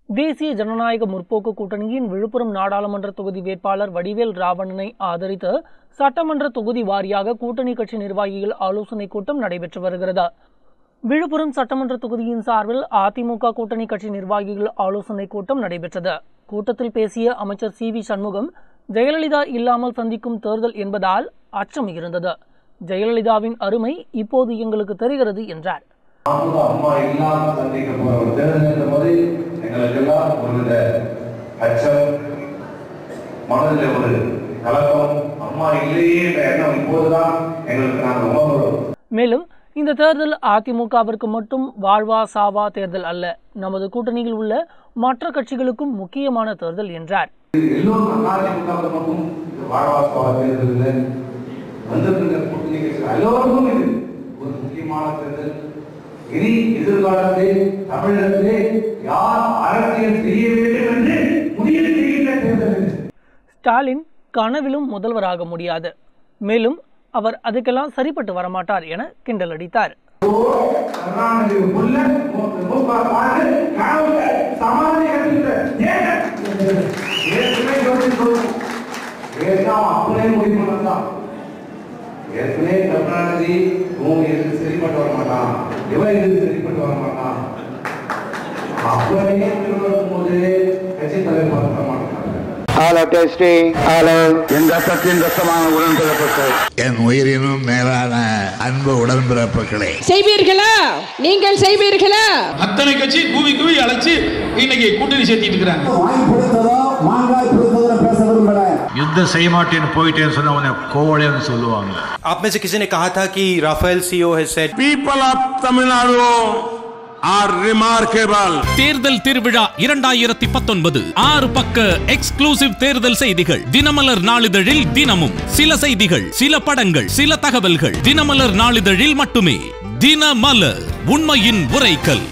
தேசிய ஜனநாயக முற்போக்கு கூட்டணியின் விழுப்புரம் நாடாளுமன்ற தொகுதி வேட்பாளர் வடிவேல் ராவணனை ஆதரித்து சட்டமன்ற தொகுதி வாரியாக கூட்டணி கட்சி நிர்வாகிகள் ஆலோசனைக் கூட்டம் நடைபெற்று வருகிறது. விழுப்புரம் சட்டமன்ற தொகுதியின் சார்பில் அதிமுக கூட்டணி கட்சி நிர்வாகிகள் ஆலோசனைக் கூட்டம் நடைபெற்றது. கூட்டத்தில் பேசிய அமைச்சர் சி.வி. சண்முகம், ஜெயலலிதா இல்லாமல் சந்திக்கும் தேர்தல் என்பதால் அச்சம் இருந்தது. ஜெயலலிதாவின் அருமை இப்போது எங்களுக்கு தெரிகிறது என்றார். அம்மா இல்லாம சந்திக்க போற ஒரு தேர்தல் போது எங்களுக்கெல்லாம் ஒரு அச்சம், மனதில் ஒரு கலக்கம், அம்மா இல்லையே என்ற எண்ணம் இப்போதுதான் எங்களுக்கு நாங்கள் உணர்கிறோம். மேலும் இந்த தேர்தல் அதிமுகவிற்கு மட்டும் வாழ்வா சாவா தேர்தல் அல்ல, நமது கூட்டணியில் உள்ள மற்ற கட்சிகளுக்கும் முக்கியமான தேர்தல் என்றார். எல்லோரும் அதிமுக மட்டும் வாழ்வா சாவா தேர்தல் இல்லை, வந்திருக்கிற கூட்டணி கட்சிகள் எல்லோருக்கும் இது ஒரு முக்கியமான தேர்தல். இனி எதிர்காலத்தில் தமிழகத்திலே யார் அரசியல் செய்ய வேண்டும் என்று முடிவு செய்கின்ற தேர்தல். ஸ்டாலின் கனவிலும் முதல்வராக முடியாது, மேலும் அவர் அதுக்கெல்லாம் சரிப்பட்டு வரமாட்டார் என கிண்டல் அடித்தார். சரிப்பட்டு வர மாட்டான், சரிப்பட்டு வர மாட்டான், அப்படியே போது கட்சி தலைவர் வர மாட்டான். என் உயிரினும் மேலான அன்பு உடன்பிறப்புகளே, செய்வீர்களா? நீங்கள் செய்வீர்களா? அத்தனை கட்சி கூவி கூவி அழைச்சு இன்னைக்கு கூட்டணி சேர்த்திட்டு இருக்காங்க. யுத்தம் செய்ய மாட்டேன்னு போயிட்டேன்னு சொன்ன கோவலேன்னு சொல்லுவாங்க. आप में से किसी ने कहा था कि Rafale CEO has said People of Tamil Nadu are remarkable. தேர்தல் திருவிழா 2019 6 பக்க எக்ஸ்க்ளூசிவ் தேர்தல் செய்திகள். தினமலர் நாளிதழில் தினமும் சில செய்திகள், சில படங்கள், சில தகவல்கள். தினமலர் நாளிதழில் மட்டுமே. தினமலர், உண்மையின் உரைக்கல்.